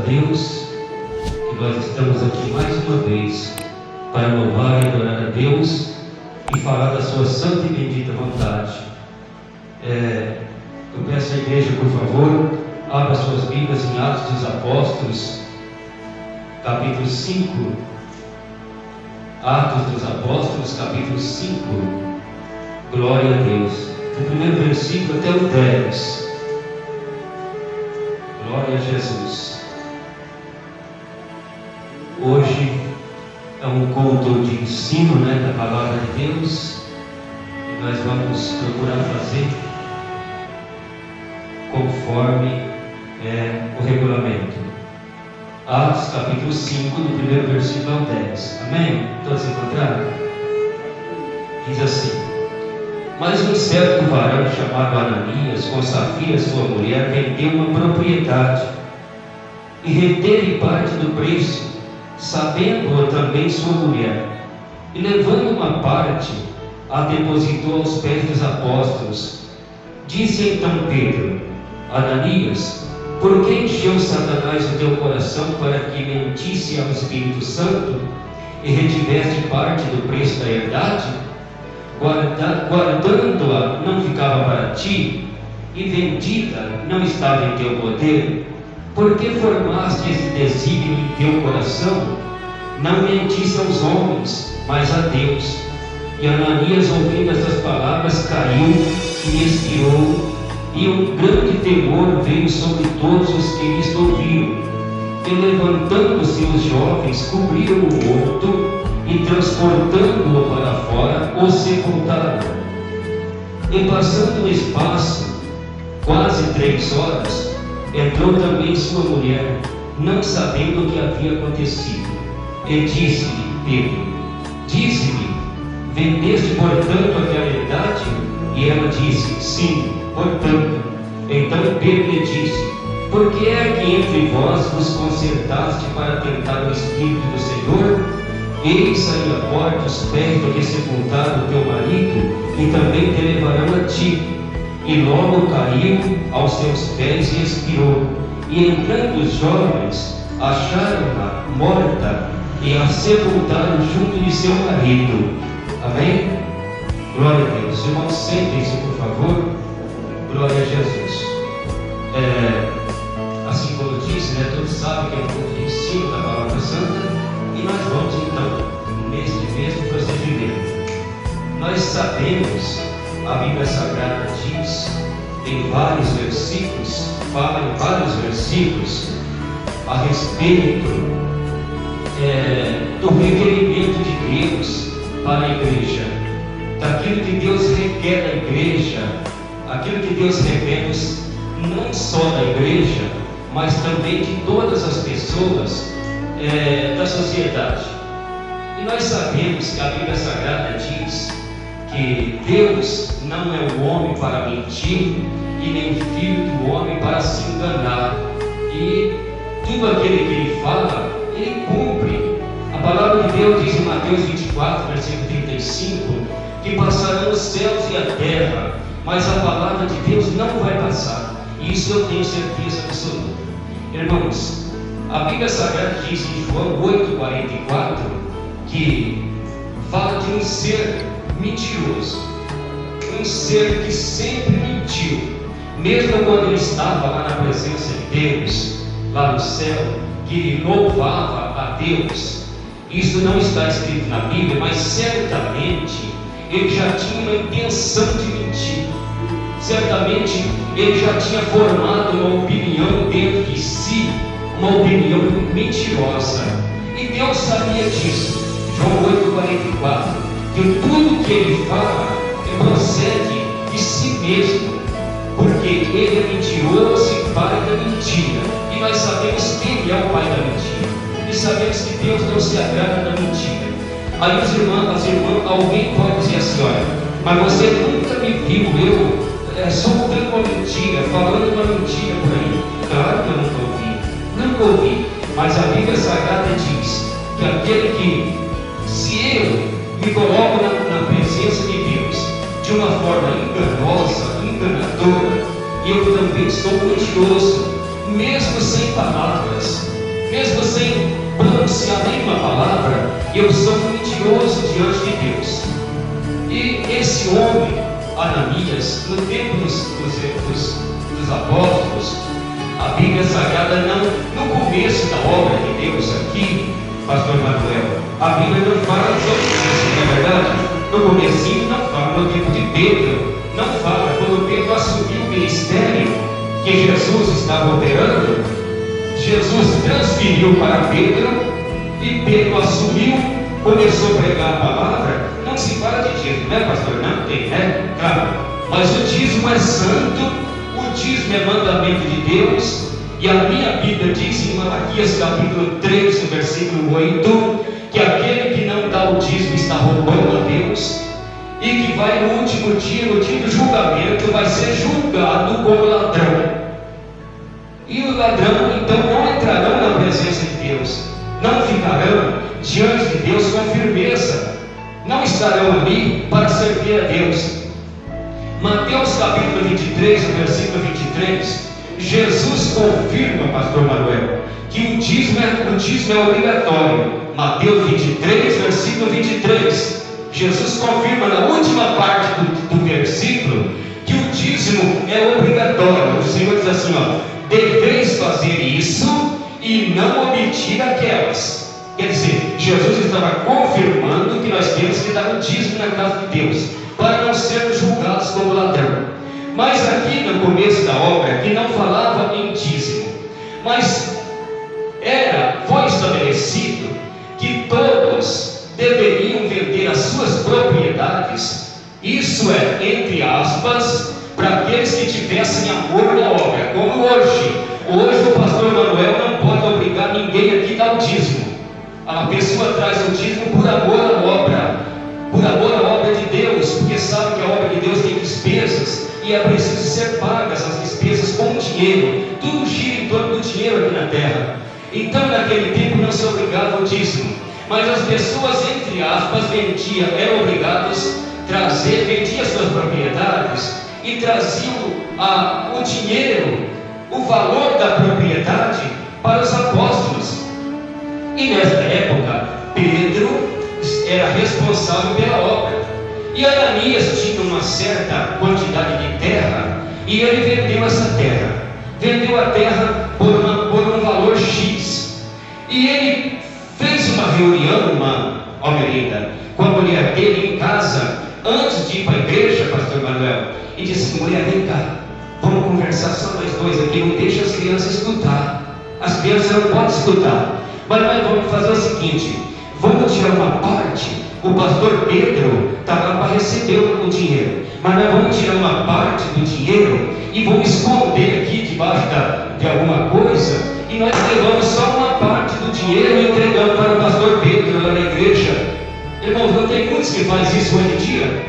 Deus que nós estamos aqui mais uma vez para louvar e adorar a Deus e falar da sua santa e bendita vontade. Eu peço à igreja, por favor, abra suas Bíblias em Atos dos Apóstolos, capítulo 5. Atos dos Apóstolos, capítulo 5. Glória a Deus. Do primeiro versículo até o 10. Glória a Jesus. Hoje é um culto de ensino, da palavra de Deus, e nós vamos procurar fazer conforme o regulamento. Atos capítulo 5, do primeiro versículo ao 10. Amém? Todos encontraram? Diz assim: Mas um certo varão chamado Ananias, com Safira sua mulher, vendeu uma propriedade e reteve parte do preço, sabendo-o também sua mulher, e levando uma parte, a depositou aos pés dos apóstolos. Disse então Pedro: Ananias, por que encheu Satanás o teu coração para que mentisse ao Espírito Santo e retiveste parte do preço da herdade? Guardando-a não ficava para ti, e vendida não estava em teu poder? Por que formaste esse desígnio em teu coração? Não mentisse aos homens, mas a Deus. E Ananias, ouvindo essas palavras, caiu e expirou, e um grande temor veio sobre todos os que isto ouviram. E levantando-se os jovens, cobriram o morto, e transportando-o para fora, o sepultaram. E passando o espaço, quase 3 horas, entrou também sua mulher, não sabendo o que havia acontecido. E disse-lhe Pedro: Dize-me, vendeste portanto aquela herdade? E ela disse: Sim, portanto. Então Pedro lhe disse: Por que é que entre vós vos concertaste para tentar o Espírito do Senhor? Eis aí a porta os pés do que sepultaram o teu marido, e também te levarão a ti. E logo caiu aos seus pés e expirou. E entrando os jovens, acharam-na morta e a sepultaram junto de seu marido. Amém? Glória a Deus. Irmãos, sentem-se, por favor. Glória a Jesus. Assim como eu disse, todos sabem que é um culto de ensino da Palavra Santa, e nós vamos então neste mesmo procedimento. Nós sabemos, a Bíblia Sagrada diz em vários versículos, fala em vários versículos a respeito do requerimento de Deus para a igreja, daquilo que Deus requer da igreja, aquilo que Deus requer não só da igreja, mas também de todas as pessoas da sociedade. E nós sabemos que a Bíblia Sagrada diz que Deus não é o homem para mentir, e nem filho do homem para se enganar, e tudo aquilo que ele fala, ele cumpre. A palavra de Deus diz em Mateus 24, versículo 35, que passarão os céus e a terra, mas a palavra de Deus não vai passar. E isso eu tenho certeza absoluta. Irmãos, a Bíblia Sagrada diz em João 8,44 que fala de um ser mentiroso, um ser que sempre mentiu, mesmo quando ele estava lá na presença de Deus, lá no céu, que louvava a Deus. Isso não está escrito na Bíblia, mas certamente ele já tinha uma intenção de mentir. Certamente ele já tinha formado uma opinião dentro de si, uma opinião mentirosa, e Deus sabia disso. João 8,44, que tudo que ele fala procede de si mesmo, porque ele é mentiroso e pai da mentira, e nós sabemos que ele é o pai da mentira, e sabemos que Deus não se agrada da mentira. Aí as irmãs, alguém pode dizer assim: olha, mas você nunca me viu eu soltando uma mentira, falando uma mentira por aí. Claro que eu nunca ouvi, mas a Bíblia Sagrada diz que aquele que, se eu me coloco na presença de Deus de uma forma enganosa, enganadora, eu também sou mentiroso, mesmo sem palavras. sem pronunciar nenhuma palavra, eu sou mentiroso diante de Deus. E esse homem, Ananias, no tempo dos apóstolos, a Bíblia Sagrada no começo da obra de Deus aqui, pastor Manuel, a Bíblia não fala sobre isso, não é verdade? No comecinho não fala, no tempo de Pedro, não fala. Quando Pedro assumiu o ministério que Jesus estava operando, Jesus transferiu para Pedro, e Pedro assumiu, começou a pregar a palavra. Não se fala de dízimo, né, pastor? Não tem, né? Claro. Mas o dízimo é santo, o dízimo é mandamento de Deus, e a minha Bíblia diz em Malaquias capítulo 3, no versículo 8, que aquele que não dá o dízimo está roubando a Deus, e que vai no último dia, no dia do julgamento, vai ser julgado como ladrão. E o ladrão então não entrarão na presença de Deus, não ficarão diante de Deus com firmeza, não estarão ali para servir a Deus. Mateus capítulo 23, no versículo 23, Jesus confirma, pastor Manuel, que o dízimo é obrigatório. Mateus 23, versículo 23, Jesus confirma na última parte do versículo que o dízimo é obrigatório. O Senhor diz assim, deveis fazer isso e não omitir aquelas. Quer dizer, Jesus estava confirmando que nós temos que dar o dízimo na casa de Deus, para não sermos julgados como ladrão. Mas aqui no começo da obra, que não falava em dízimo, mas foi estabelecido que todos deveriam vender as suas propriedades, isso é, entre aspas, para aqueles que tivessem amor na obra, como hoje. Hoje o pastor Manuel não pode obrigar ninguém aqui a dar o dízimo. A pessoa traz o dízimo por amor à obra, por amor à obra de Deus, porque sabe que a obra de Deus tem despesas, e é preciso ser pagas as despesas com dinheiro. Tudo gira em torno do dinheiro aqui na terra. Então naquele tempo não se obrigava o dízimo, mas as pessoas, entre aspas, eram obrigadas a vendiam suas propriedades e traziam o dinheiro, o valor da propriedade para os apóstolos. E nesta época, Pedro era responsável pela obra, e Ananias tinha uma certa quantidade de terra, e ele vendeu essa terra, vendeu a terra por um valor X, e ele fez uma reunião, Almerida, com a mulher dele em casa, antes de ir para a igreja, pastor Manuel, e disse: mulher, vem cá, vamos conversar só nós dois aqui, não deixa as crianças escutar, as crianças não podem escutar, mas nós vamos fazer o seguinte, vamos tirar uma parte. O pastor Pedro está lá para receber o dinheiro, mas nós vamos tirar uma parte do dinheiro e vamos esconder aqui debaixo de alguma coisa, e nós levamos só uma parte do dinheiro e entregamos para o pastor Pedro lá na igreja. Irmãos, não tem muitos que fazem isso hoje em dia?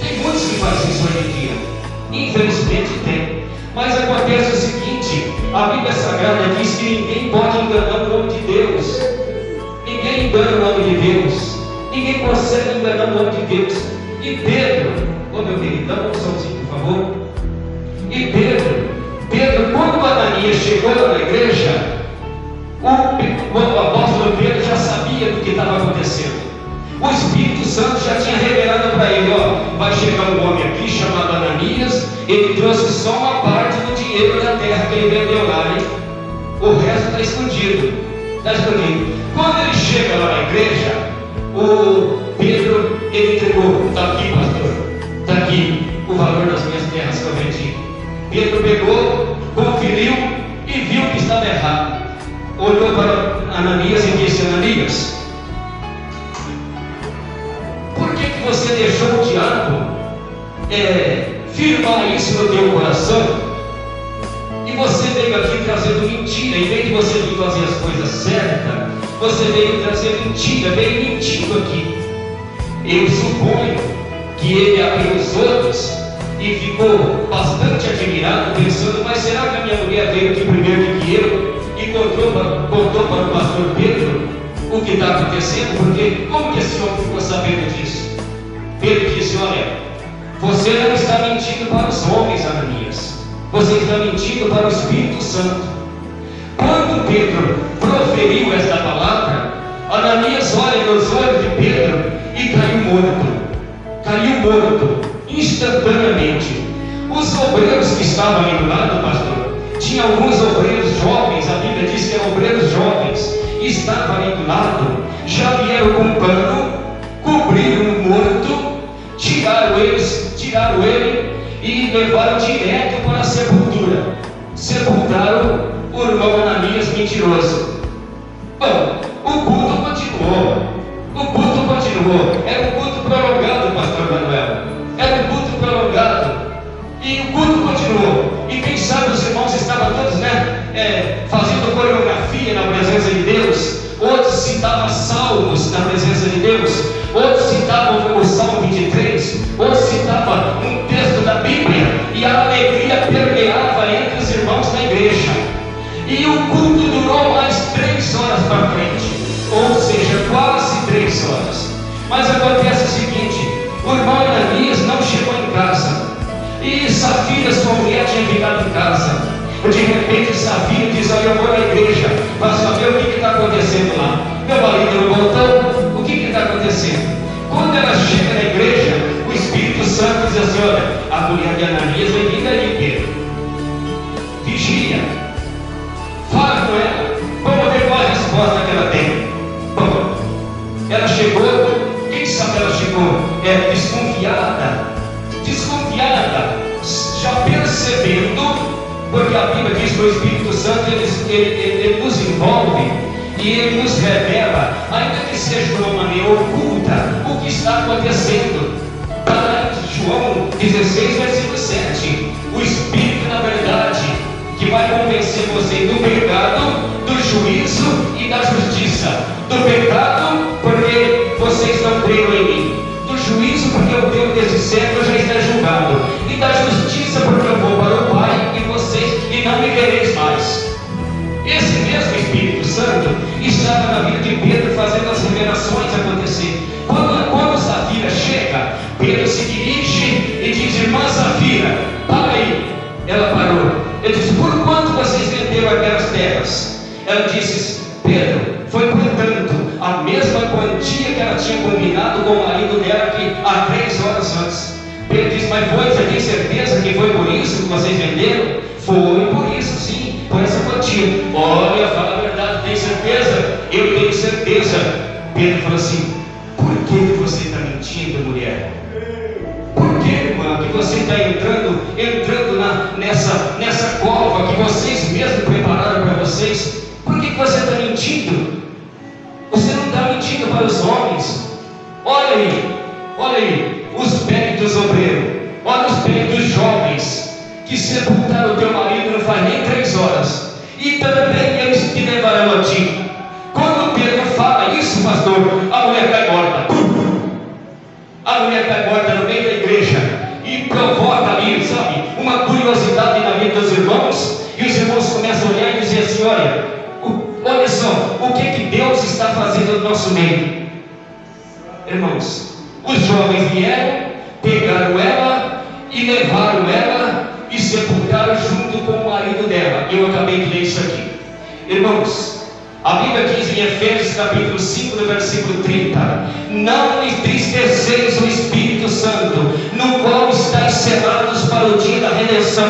Tem muitos que fazem isso hoje em dia, infelizmente tem. Mas acontece o seguinte, a Bíblia Sagrada diz que ninguém pode enganar o nome de Deus. Ninguém engana o nome de Deus, ninguém consegue enganar o nome de Deus. E Pedro, meu querido, dá um somzinho, por favor. E Pedro, quando Ananias chegou na igreja, o apóstolo Pedro já sabia do que estava acontecendo. O Espírito Santo já tinha revelado para ele: vai chegar um homem aqui chamado Ananias, ele trouxe só uma parte do dinheiro da terra que ele vendeu lá, hein? O resto está escondido. Está escondido. Quando ele chega lá na igreja, o Pedro, ele entregou: está aqui, pastor, está aqui o valor das minhas terras que eu vendi. Pedro pegou, conferiu e viu que estava errado. Olhou para Ananias e disse: Ananias, por que você deixou o diabo firmar isso no teu coração? E você veio aqui trazendo mentira. Em vez de você vir fazer as coisas certas, você veio trazer mentira, veio mentindo aqui. Eu suponho que ele abriu os olhos e ficou bastante admirado, pensando: mas será que a minha mulher veio aqui primeiro que eu? E contou para o pastor Pedro o que está acontecendo, porque como que esse homem ficou sabendo disso? Pedro disse: olha, você não está mentindo para os homens, Ananias, você está mentindo para o Espírito Santo. Quando Pedro proferiu esta palavra, Ananias olha nos olhos de Pedro e caiu morto, instantaneamente. Os obreiros que estavam ali do lado, pastor, tinha alguns obreiros jovens, a Bíblia diz que eram obreiros jovens, e estavam ali do lado, já vieram com um pano, cobriram o morto, tiraram ele e levaram direto para a sepultura. Sepultaram o irmão Ananias mentiroso. Bom, o culto continuou. Era um culto prolongado, pastor Manuel. Era um culto prolongado. E o culto continuou. E quem sabe os irmãos estavam todos, fazendo coreografia na presença de Deus. Outros citavam salmos na presença de Deus. Outros citavam o Salmo 23. Outros citavam um texto da Bíblia. E a alegria permeava entre os irmãos da igreja. E o culto durou mais 3 horas para frente. Ou seja, quase 3 horas. Mas acontece o seguinte: o irmão Ananias não chegou em casa. E Safira, sua mulher, tinha ficado em casa. De repente Safira diz: olha, eu vou na igreja para saber o que está acontecendo lá. Meu marido não voltou, o que está acontecendo? Quando ela chega na igreja, o Espírito Santo diz assim: olha, a mulher de Ananias vai vir daí, Pedro. Vigia, fala com ela, vamos ver qual é a resposta que ela tem. Bom, ela chegou, quem sabe ela chegou desconfiada, já percebendo, porque a Bíblia diz que o Espírito Santo ele nos envolve e ele nos revela, ainda que seja de uma maneira oculta, o que está acontecendo. Para João 16, versículo 7, o Espírito, na verdade, que vai convencer você do pecado, do juízo e da justiça. Do pecado, porque vocês não creram em mim. Do juízo, porque o Deus desse século já está julgado. E da justiça, porque eu vou para o Pai e vocês e não me vereis mais. Esse mesmo Espírito Santo estava na vida de Pedro, fazendo as revelações acontecer. Quando Safira chega, Pedro se dirige e diz: irmã Safira, para aí. Ela parou. Ele disse: por quanto vocês venderam aquelas terras? Ela disse: Pedro, foi por tanto a mesma quantia que ela tinha combinado com o marido dela aqui há 3 horas antes. Pedro disse: mas você tem certeza que foi por isso que vocês venderam? Foi por isso, sim, por essa quantia. Olha, fala a verdade, tem certeza? Eu tenho certeza. Pedro falou assim: por que você está mentindo, mulher? Por que, irmã, que você está entrando nessa cova que vocês mesmos prepararam para vocês? Por que você está mentindo? Você não está mentindo para os homens. Olha aí, os pés dos obreiros, olha os pés dos jovens que sepultaram o teu marido não faz nem 3 horas, e também eles te levarão a ti. Quando Pedro fala isso, pastor, a mulher cai morta. A mulher cai morta no meio da igreja e provoca ali, sabe, uma curiosidade na vida dos irmãos. E os irmãos começam a olhar e dizer assim: olha só, o que Deus está fazendo no nosso meio. Irmãos, os jovens vieram, pegaram ela e levaram ela e sepultaram junto com o marido dela. Eu acabei de ler isso aqui. Irmãos, a Bíblia diz em Efésios capítulo 5, no versículo 30: não entristeçeis o Espírito Santo, no qual estáis selados para o dia da redenção.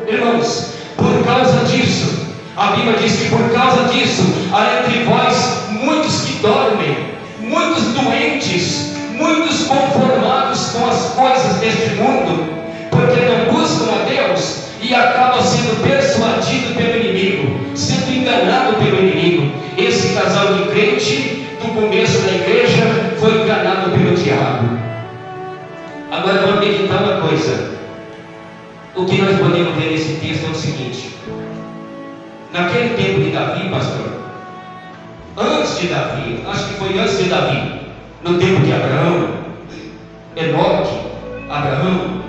Irmãos, por causa disso, a Bíblia diz que por causa disso há entre vós muitos que dormem, muitos doentes, muitos conformados com as coisas deste mundo, porque não buscam a Deus e acabam sendo persuadidos pelo inimigo, sendo enganado pelo inimigo. Esse casal de crente do começo da igreja foi enganado pelo diabo. Agora vamos meditar uma coisa. O que nós podemos ver nesse texto é o seguinte: naquele tempo de Davi, pastor, antes de Davi, acho que foi antes de Davi, no tempo de Abraão, Enoque, Abraão,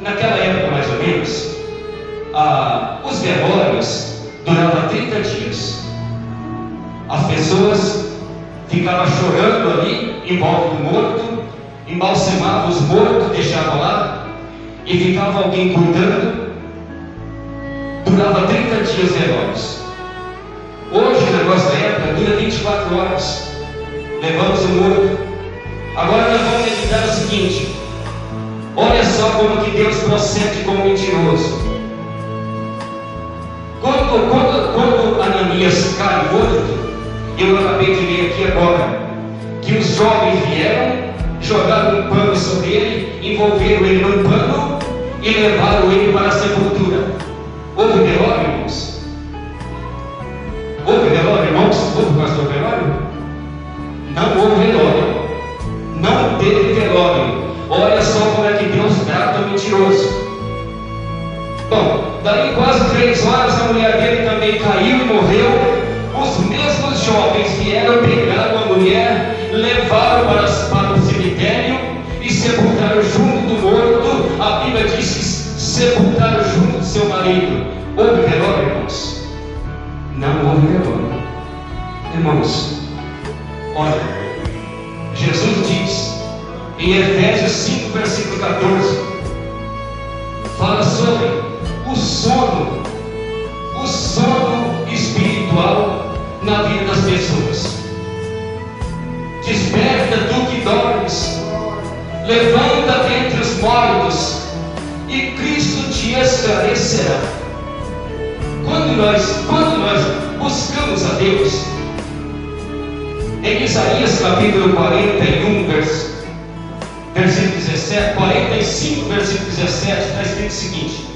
naquela época mais ou menos, os velórios duravam 30 dias. As pessoas ficavam chorando ali em volta do morto, embalsamavam os mortos, deixavam lá, e ficava alguém cuidando. Durava 30 dias velórios. 24 horas. Levamos o morto. Agora nós vamos meditar o seguinte: olha só como que Deus procede com o mentiroso. Quando Ananias cai morto, eu acabei de ler aqui agora, que os jovens vieram, jogaram um pano sobre ele, envolveram ele num pano e levaram ele para a sepultura. Houve velório, irmãos? Houve velório, irmãos? Houve pastor velório? Não houve velório. Não teve velório. Olha só como é que Deus trata o mentiroso. Bom, daí quase 3 horas a mulher dele também caiu e morreu. Os mesmos jovens vieram, pegaram a mulher, levaram para o cemitério e sepultaram junto do morto. A Bíblia diz que sepultaram junto do seu marido. Houve velório, irmãos? Não houve velório. Irmãos, olha, Jesus diz em Efésios 5, versículo 14, fala sobre o sono espiritual na vida das pessoas. Desperta tu que dormes, levanta dentre os mortos, e Cristo te esclarecerá. Quando nós buscamos a Deus, em Isaías capítulo 41, versículo 17, 45, versículo 17, está escrito o seguinte: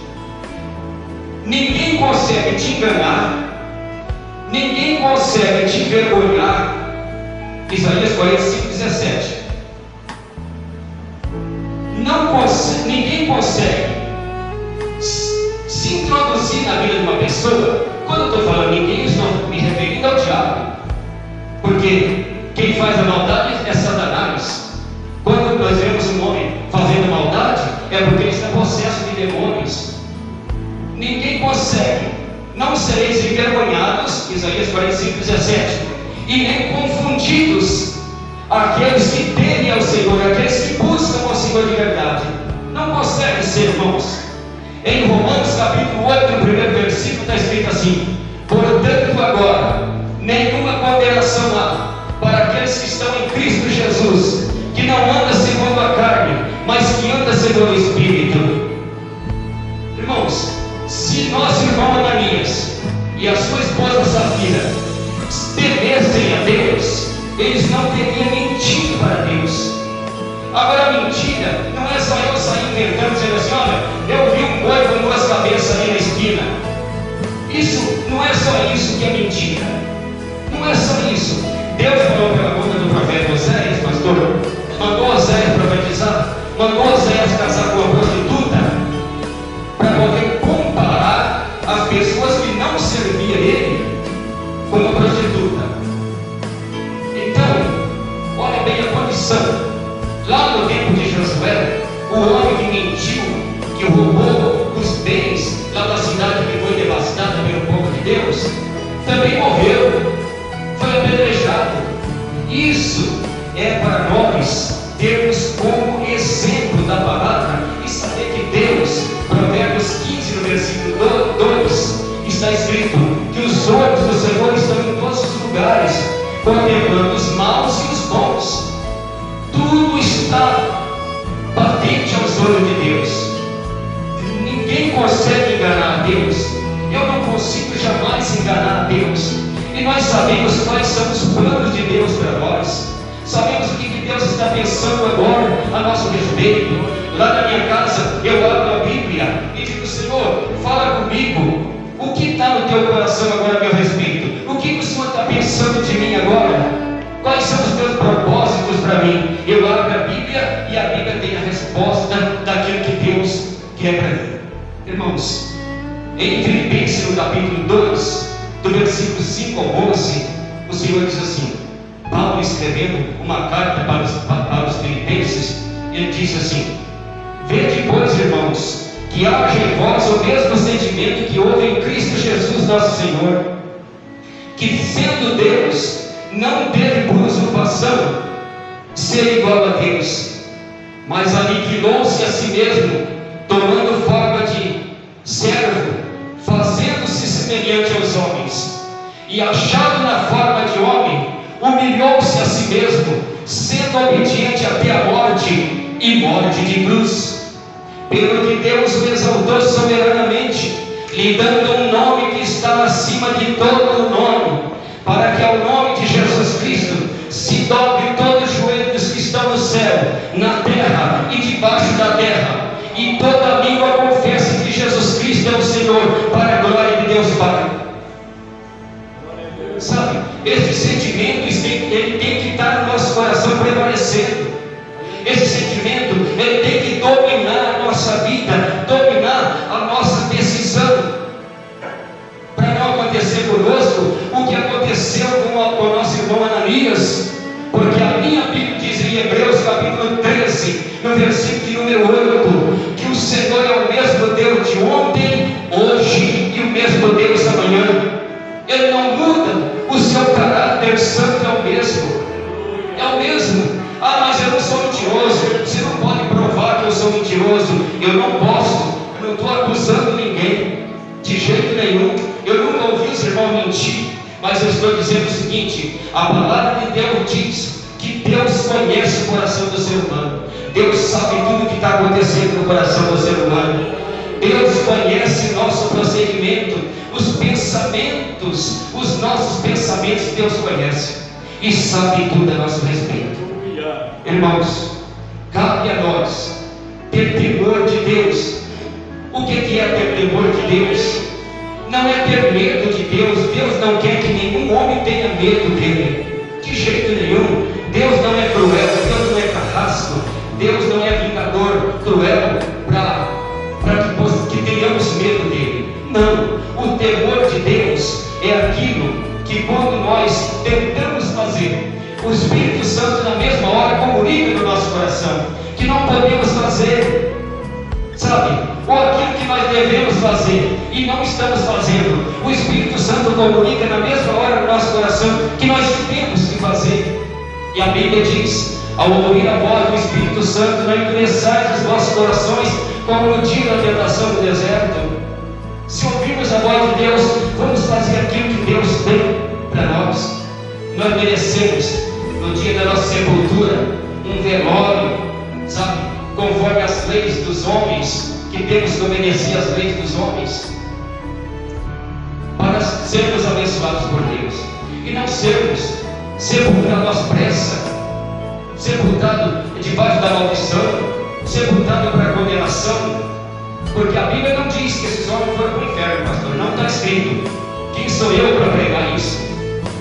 ninguém consegue te enganar, ninguém consegue te envergonhar. Isaías 45, 17. Ninguém consegue se introduzir na vida de uma pessoa. Quando eu estou falando ninguém, estou me referindo ao diabo, porque quem faz a maldade é Satanás. Quando nós vemos um homem fazendo maldade, é porque ele está possesso de demônios. Ninguém consegue. Não sereis envergonhados, Isaías 45, 17, e nem confundidos aqueles que temem ao Senhor, aqueles que buscam ao Senhor de verdade. Não consegue ser, irmãos. Em Romanos capítulo 8, no primeiro versículo, está escrito assim: portanto agora nenhuma condenação há para aqueles que estão em Cristo Jesus, que não anda segundo a carne, mas que anda segundo o Espírito. Irmãos, se nosso irmão Ananias e a sua esposa Safira temessem a Deus, eles não teriam mentido para Deus. Agora a mentira não é só eu sair inventando, dizendo assim: olha, eu vi um boi com 2 cabeças ali na esquina. Isso não é só isso que é mentira. Não é só isso. Deus falou pela boca do profeta Oséias, pastor, mandou Oséias profetizar, mandou Oséias casar com uma prostituta, para poder comparar as pessoas que não serviam a ele com uma prostituta. Então, olha bem a condição. Lá no tempo de Josué, o homem que mentiu, que roubou os bens lá da cidade que foi devastada pelo povo de Deus, também morreu, foi apedrejado. Isso é para nós termos como exemplo da palavra e saber que Deus, Provérbios 15, no versículo 2, está escrito que os olhos do Senhor estão em todos os lugares, contemplando os maus e os bons. Tudo está patente aos olhos de Deus. Ninguém consegue enganar a Deus. Eu não consigo jamais enganar a Deus. E nós sabemos quais são os planos de Deus para nós. Sabemos o que Deus está pensando agora a nosso respeito. Lá na minha casa, eu abro a Bíblia e digo: Senhor, fala comigo. O que está no teu coração agora a meu respeito? O que o Senhor está pensando de mim agora? Quais são os teus propósitos para mim? Eu abro a Bíblia e a Bíblia tem a resposta daquilo que Deus quer para mim. Irmãos, em Filipenses, no capítulo 2, do versículo 5 ao 11, o Senhor diz assim, Paulo escrevendo uma carta para os Filipenses, ele diz assim: vede, pois, irmãos, que haja em vós o mesmo sentimento que houve em Cristo Jesus nosso Senhor, que sendo Deus, não teve por usurpação ser igual a Deus, mas aniquilou-se a si mesmo, tomando forma de servo, fazendo-se semelhante aos homens, e achado na forma de homem, humilhou-se a si mesmo, sendo obediente até a morte e morte de cruz. Pelo que Deus o exaltou soberanamente, lhe dando um nome que está acima de todo o nome, para que ao nome de Jesus Cristo se dobre todo o joelho dos que estão no céu, na terra e debaixo da terra, e toda língua confesse que Jesus Cristo é o Senhor, para a glória de Deus Pai. Sabe, esse sentimento ele tem que estar no nosso coração prevalecendo. Esse sentimento ele tem que dominar a nossa vida, dominar a nossa decisão, para não acontecer conosco o que aconteceu com o nosso irmão Ananias. Porque a minha Bíblia diz em Hebreus capítulo 13, no versículo de número 8, que o Senhor é o mesmo Deus de ontem, hoje e o mesmo Deus amanhã. Ele não muda, o seu caráter santo é o mesmo. É o mesmo. Ah, mas eu não sou mentiroso. Você não pode provar que eu sou mentiroso. Eu não posso. Eu não estou acusando ninguém, de jeito nenhum. Eu nunca ouvi os irmãos mentir. Mas eu estou dizendo o seguinte: a palavra de Deus diz que Deus conhece o coração do ser humano. Deus sabe tudo o que está acontecendo no coração do ser humano. Deus conhece nosso procedimento, os pensamentos, os nossos pensamentos. Deus conhece e sabe tudo a nosso respeito. Irmãos, cabe a nós ter temor de Deus. O que é ter temor de Deus? Não é ter medo de Deus. Deus não quer que nenhum homem tenha medo dele, de jeito nenhum. Deus não é cruel, Deus não é carrasco, Deus não é vingador, cruel, para que tenhamos medo dele. Não, o temor de Deus é aquilo que quando nós tentamos fazer, o Espírito Santo na mesma hora comunica no nosso coração que não podemos fazer, sabe? Ou aquilo que nós devemos fazer e não estamos fazendo, o Espírito Santo comunica na mesma hora no nosso coração que nós temos que fazer. E a Bíblia diz: ao ouvir a voz do Espírito Santo, não endureçais os vossos corações, como no dia da tentação do deserto. Se ouvirmos a voz de Deus, vamos fazer aquilo que Deus tem para nós. Nós merecemos, no dia da nossa sepultura, um velório, sabe, conforme as leis dos homens, que temos que obedecer às leis dos homens, para sermos abençoados por Deus, e não sermos sepultados às pressas, sepultados debaixo da maldição, sepultados para a condenação. Porque a Bíblia não diz que esses homens foram para o inferno, pastor. Não está escrito. Quem sou eu para pregar isso?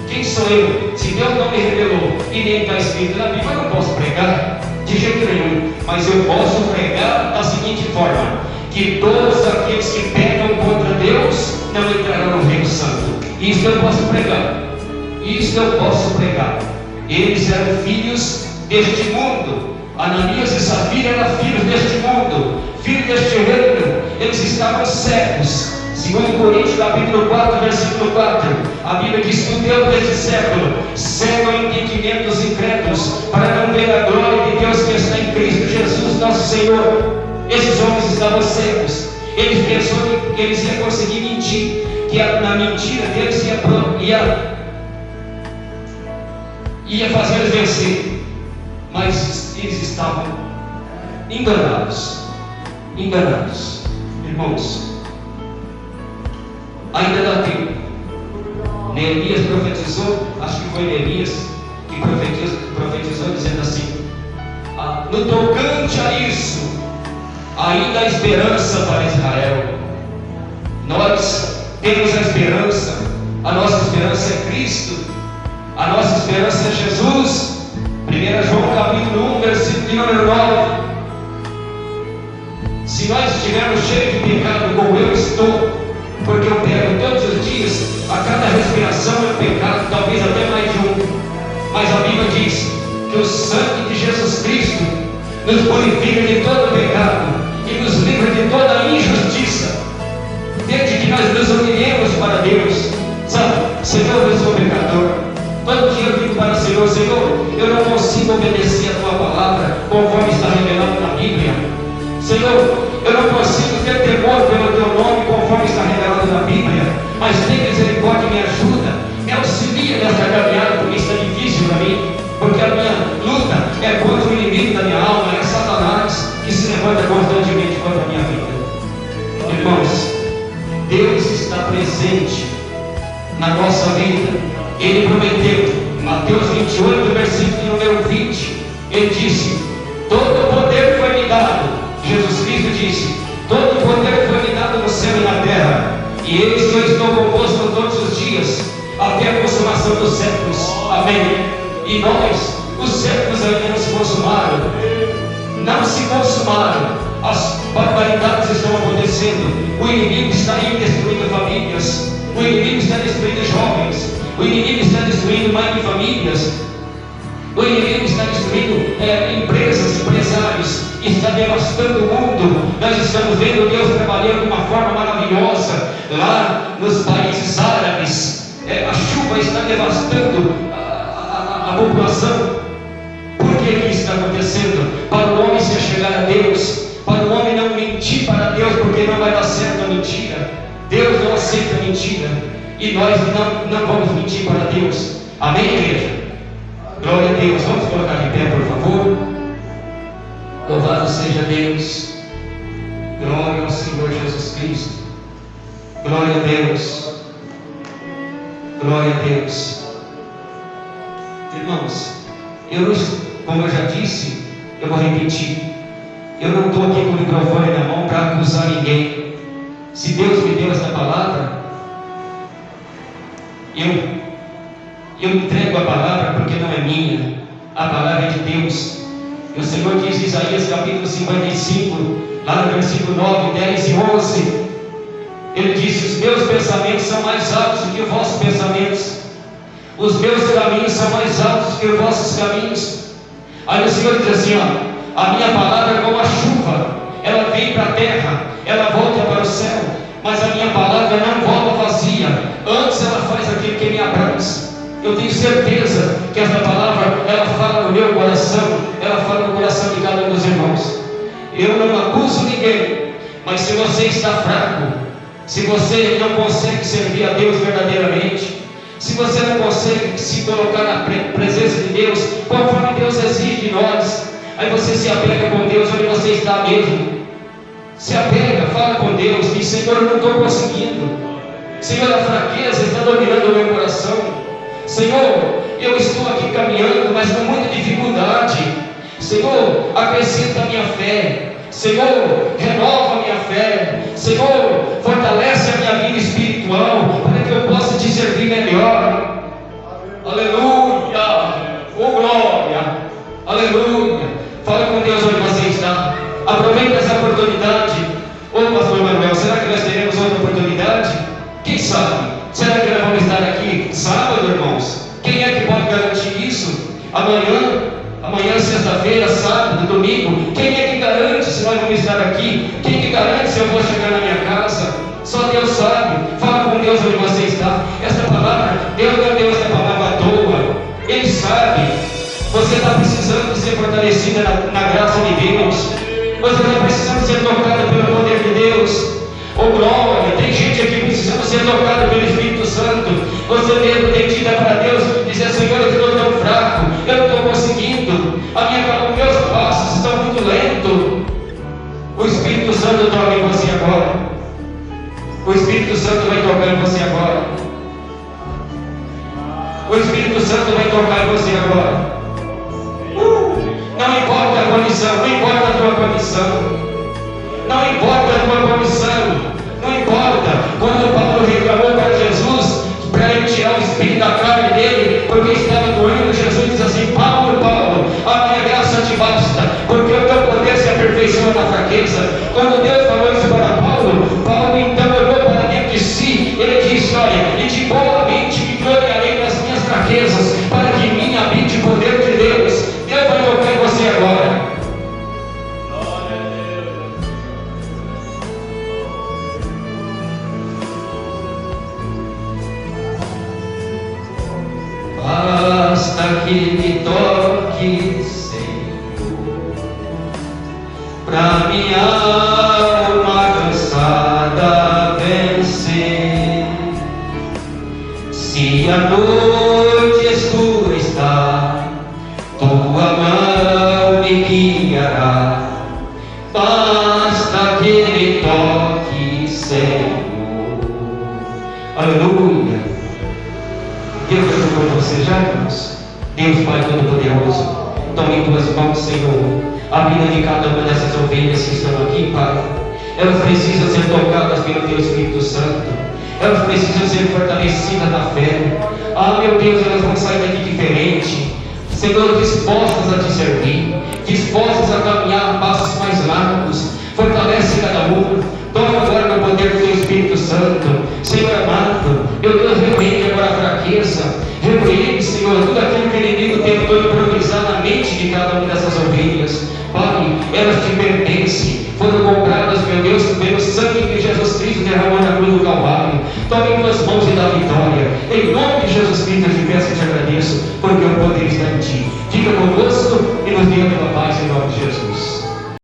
Quem sou eu? Se Deus não me revelou e nem está escrito na Bíblia, eu não posso pregar de jeito nenhum. Mas eu posso pregar da seguinte forma: que todos aqueles que pecam contra Deus não entrarão no reino santo. Isso eu posso pregar. Isso eu posso pregar. Eles eram filhos deste mundo. Ananias e Safira eram filhos deste mundo, filhos deste reino. Eles estavam cegos. Segundo Coríntios capítulo 4, versículo 4, a Bíblia diz que o Deus deste século cega o entendimento dos incrédulos, para não ver a glória de Deus que está em Cristo Jesus nosso Senhor. Esses homens estavam cegos. Eles pensaram que eles iam conseguir mentir, que na mentira deles ia fazer eles vencer. Mas eles estavam enganados. Irmãos, ainda dá tempo. Neemias profetizou, acho que foi Neemias que profetizou dizendo assim: no tocante a isso, ainda há esperança para Israel. Nós temos a esperança. A nossa esperança é Cristo. A nossa esperança é Jesus. 1 João capítulo 1, versículo de número 9. Se nós estivermos cheios de pecado, como eu estou, porque eu pego todos os dias, a cada respiração é pecado, talvez até mais de um. Mas a Bíblia diz que o sangue de Jesus Cristo nos purifica de todo pecado e nos livra de toda injustiça, desde que nós nos humilhemos para Deus. Sabe, Senhor, eu sou pecador. Todo dia eu digo para o Senhor: Senhor, eu não consigo obedecer a Tua palavra conforme está revelado na Bíblia. Senhor, eu não consigo ter temor pelo Teu nome conforme está revelado na Bíblia. Mas tem misericórdia e me ajuda, me auxilia nessa caminhada, porque está difícil vida. Ele prometeu, Mateus 28, versículo número 20, ele disse: todo poder foi me dado. Jesus Cristo disse: todo poder foi me dado no céu e na terra, e eis que eu estou convosco todos os dias, até a consumação dos séculos. Amém. E nós, os séculos ainda não se consumaram. Não se consumaram. As barbaridades estão acontecendo. O inimigo está aí destruindo famílias. O inimigo está destruindo jovens. O inimigo está destruindo mães de famílias. O inimigo está destruindo empresas, empresários. Está devastando o mundo. Nós estamos vendo Deus trabalhando de uma forma maravilhosa lá nos países árabes. A chuva está devastando a população. Por que isso está acontecendo? Para o homem se achegar a Deus, para o homem não mentir para Deus, porque não vai dar certo a mentira. Deus não aceita a mentira, e nós não vamos mentir para Deus. Amém, igreja? Glória a Deus. Vamos colocar de pé, por favor. Louvado seja Deus. Glória ao Senhor Jesus Cristo. Glória a Deus. Glória a Deus. Irmãos, como eu já disse, eu vou repetir. Eu não estou aqui com o microfone na mão para acusar ninguém. Se Deus me deu esta palavra, eu entrego a palavra porque não é minha. A palavra é de Deus. E o Senhor diz em Isaías capítulo 55, lá no versículo 9, 10 e 11, Ele disse: os meus pensamentos são mais altos do que os vossos pensamentos, os meus caminhos são mais altos do que os vossos caminhos. Aí o Senhor diz assim: a minha palavra é como a chuva, ela vem para a terra, ela volta para o céu, mas a minha palavra não volta vazia, antes ela faz aquilo que me apraz. Eu tenho certeza que essa palavra, ela fala no meu coração, ela fala no coração de cada um dos irmãos. Eu não acuso ninguém, mas se você está fraco, se você não consegue servir a Deus verdadeiramente, se você não consegue se colocar na presença de Deus, conforme Deus exige de nós, aí você se apega com Deus onde você está mesmo. Se apega, fala com Deus, diz: Senhor, eu não estou conseguindo. Senhor, a fraqueza está dominando o meu coração. Senhor, eu estou aqui caminhando, mas com muita dificuldade. Senhor, acrescenta a minha fé. Senhor, renova a minha fé. Senhor, fortalece a minha vida espiritual, para que eu possa te servir melhor. Aleluia, oh glória, aleluia. Fala com Deus onde você está. Aproveita essa oportunidade. Ô pastor Manuel, será que nós teremos outra oportunidade? Quem sabe? Será que nós vamos estar aqui sábado, irmãos? Quem é que pode garantir isso? Amanhã, sexta-feira, sábado, domingo. Quem é que garante se nós vamos estar aqui? Quem é que garante se eu vou chegar na minha casa? Só Deus sabe. Fala com Deus onde você está. Essa palavra, Deus não deu essa palavra à toa. Ele sabe. Você está precisando de ser fortalecida na graça de Deus. Você está precisando ser tocado pelo poder de Deus. Oh glória, tem gente aqui precisando ser tocada pelo Espírito Santo. Você mesmo tem que ir para Deus e dizer: Senhor, eu estou tão fraco, eu não estou conseguindo, os meus passos estão muito lentos. O Espírito Santo toca em você agora. O Espírito Santo vai tocar em você agora. O Espírito Santo vai tocar em você agora. Não importa a condição, não importa a tua condição, não importa a tua condição, não importa. Quando Paulo reclamou para Jesus, para ele tirar o espírito da carne dele, porque estava doendo, Jesus diz assim: Paulo, a minha graça te basta, porque o teu poder se aperfeiçoa na fraqueza. Quando Deus falou isso para Paulo então olhou para dentro de si, ele disse: olha, e de boamente me gloriarei nas minhas fraquezas, para que em mim habite o poder de Deus. Deus vai tocar em você agora. Basta que me toque, Senhor, pra minha alma cansada vencer. Se a noite escura está, tua mão me guiará. Basta que me toque, Senhor. Aleluia. Deus ajudou você já, irmãos? Deus Pai Todo-Poderoso, tome em tuas mãos, Senhor, a vida de cada uma dessas ovelhas que estão aqui, Pai. Elas precisam ser tocadas pelo Teu Espírito Santo. Elas precisam ser fortalecidas na fé. Ah, meu Deus, elas vão sair daqui diferente, Senhor, dispostas a Te servir, dispostas a caminhar passos mais largos. Fortalece cada um. Toma agora no poder do Teu Espírito Santo. Senhor amado, meu Deus, repreende agora a fraqueza. Repreende, Senhor, tudo aquilo que o inimigo tentou improvisar na mente de cada uma dessas ovelhas. Pai, elas Te pertencem. Foram compradas, meu Deus, pelo sangue que Jesus Cristo derramou na cruz do Calvário. Tome em tuas mãos e dá vitória. Em nome de Jesus Cristo